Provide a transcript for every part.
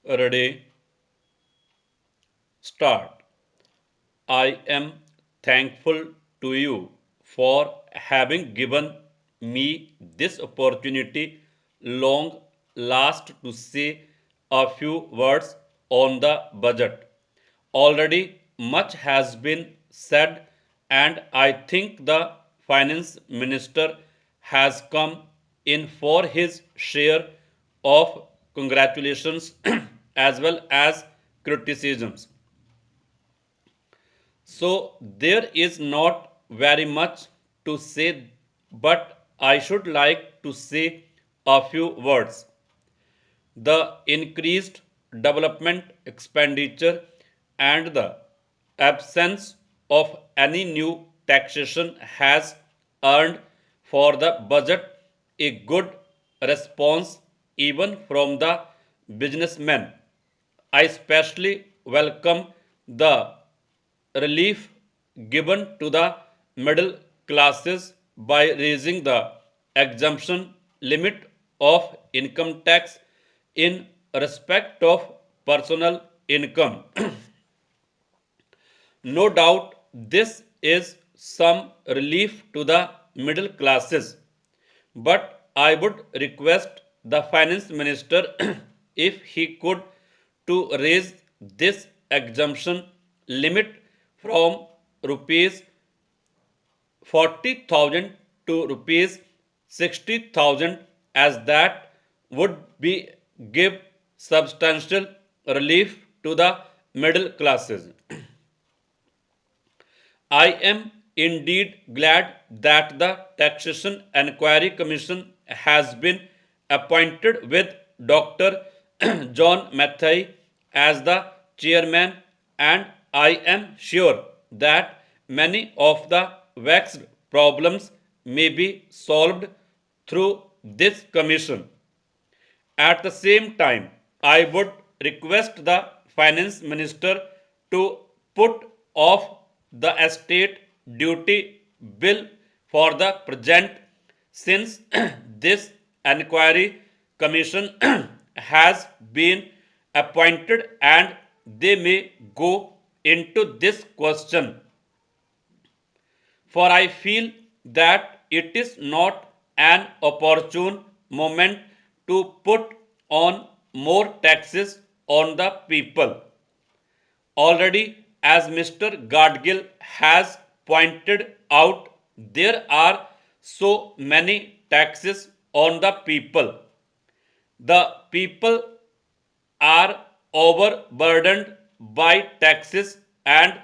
Ready? Start. I am thankful to you for having given me this opportunity long last to say a few words on the budget. Already much has been said, and I think the finance minister has come in for his share of congratulations as well as criticisms. So there is not very much to say, but I should like to say a few words. The increased development expenditure and the absence of any new taxation has earned for the budget a good response even from the businessmen. I especially welcome the relief given to the middle classes by raising the exemption limit of income tax in respect of personal income. No doubt this is some relief to the middle classes, but I would request the finance minister if he could to raise this exemption limit from rupees 40,000 to rupees 60,000, as that would be give substantial relief to the middle classes. I am indeed glad that the Taxation Enquiry Commission has been appointed with Dr. John Mathai as the chairman, and I am sure that many of the vexed problems may be solved through this commission. At the same time, I would request the finance minister to put off the estate duty bill for the present, since this enquiry commission has been appointed and they may go into this question, for I feel that it is not an opportune moment to put on more taxes on the people. Already, as Mr. Gadgil has pointed out, there are so many taxes on the people. The people are overburdened by taxes and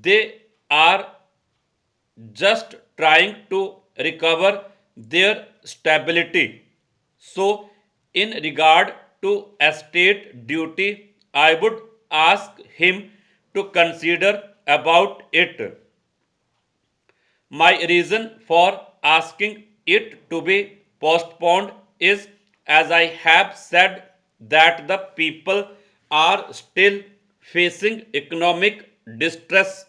they are just trying to recover their stability. So, in regard to estate duty, I would ask him to consider about it. My reason for asking it to be postponed is, as I have said, that the people are still facing economic distress,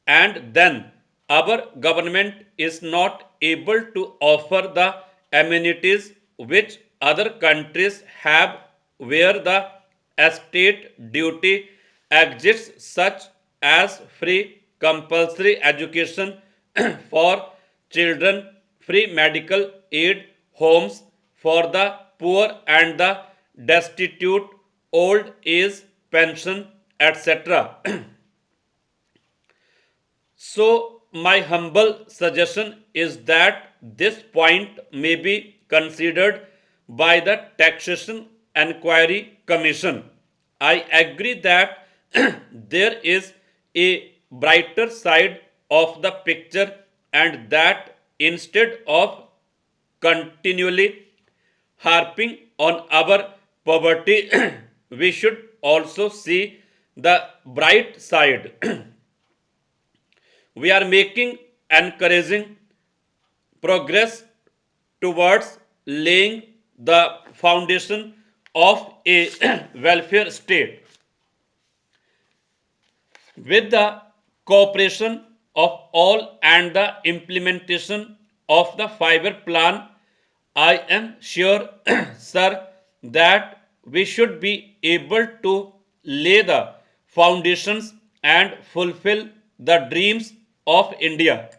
and then our government is not able to offer the amenities which other countries have, where the estate duty exists, such as free compulsory education for children, free medical aid, homes for the poor and the destitute, old age pension, etc. So, my humble suggestion is that this point may be considered by the Taxation Enquiry Commission. I agree that there is a brighter side of the picture, and that instead of continually harping on our poverty, we should also see the bright side. We are making encouraging progress towards laying the foundation of a welfare state. With the cooperation of all and the implementation of the fiber plan, I am sure, sir, that we should be able to lay the foundations and fulfill the dreams of India.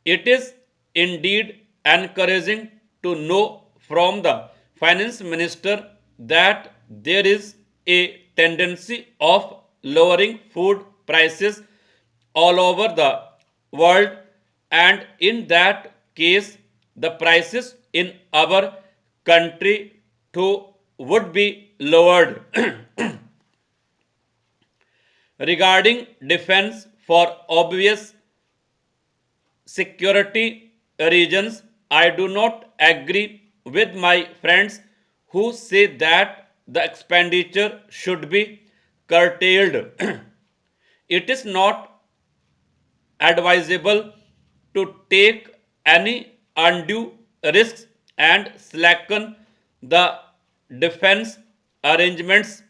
It is indeed encouraging to know from the finance minister that there is a tendency of lowering food prices all over the world, and in that case the prices in our country too would be lowered. Regarding defense, for obvious security reasons, I do not agree with my friends who say that the expenditure should be curtailed. It is not advisable to take any undue risks and slacken the defense arrangements.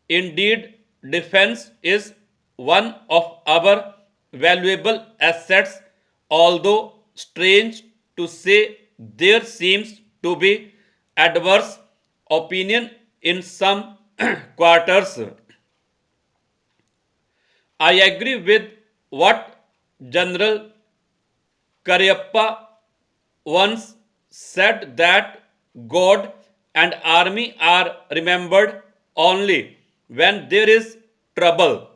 Indeed, defense is one of our valuable assets, although strange to say, there seems to be adverse opinion in some quarters. I agree with what General Cariappa once said, that God and army are remembered only when there is trouble.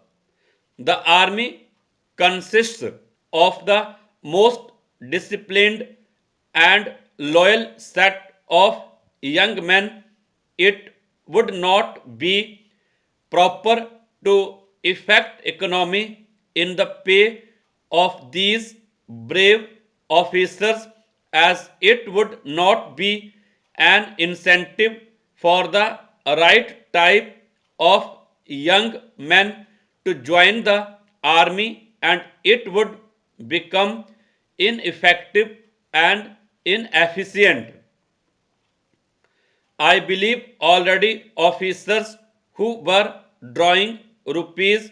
The army consists of the most disciplined and loyal set of young men. It would not be proper to effect economy in the pay of these brave officers, as it would not be an incentive for the right type of young men to join the army, and it would become ineffective and inefficient. I believe already officers who were drawing rupees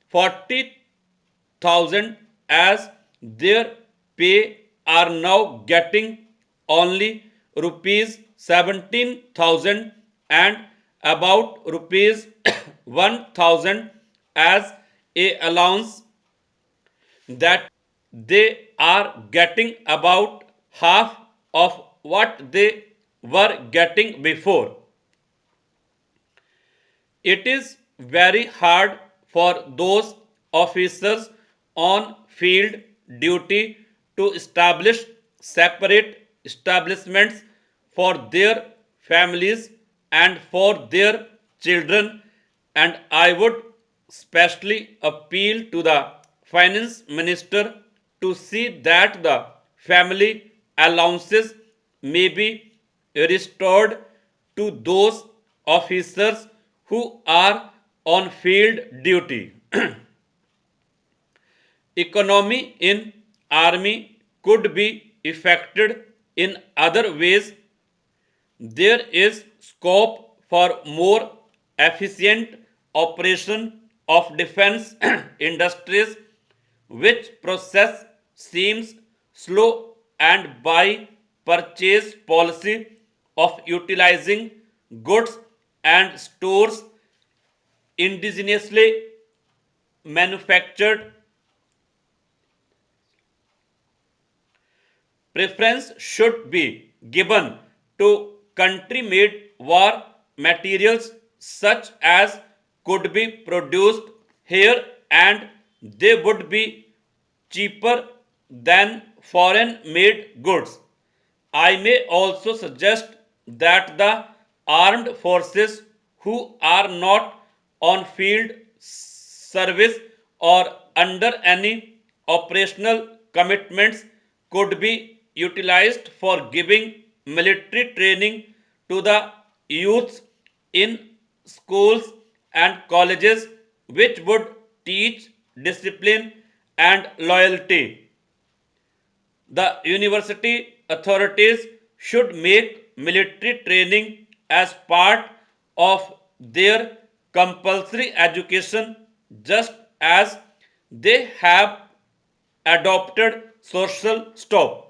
40,000 as their pay are now getting only rupees 17,000 and about rupees 1,000 as a allowance. That they are getting about half of what they were getting before. It is very hard for those officers on field duty to establish separate establishments for their families and for their children, and I would specially appeal to the finance minister to see that the family allowances may be restored to those officers who are on field duty. Economy in army could be affected in other ways. There is scope for more efficient operation of defense industries, which process seems slow, and by purchase policy of utilizing goods and stores indigenously manufactured. Preference should be given to country made war materials, such as could be produced here, and they would be cheaper than foreign made goods. I may also suggest that the armed forces who are not on field service or under any operational commitments could be utilized for giving military training to the youths in schools and colleges, which would teach discipline and loyalty. The university authorities should make military training as part of their compulsory education, just as they have adopted social stop.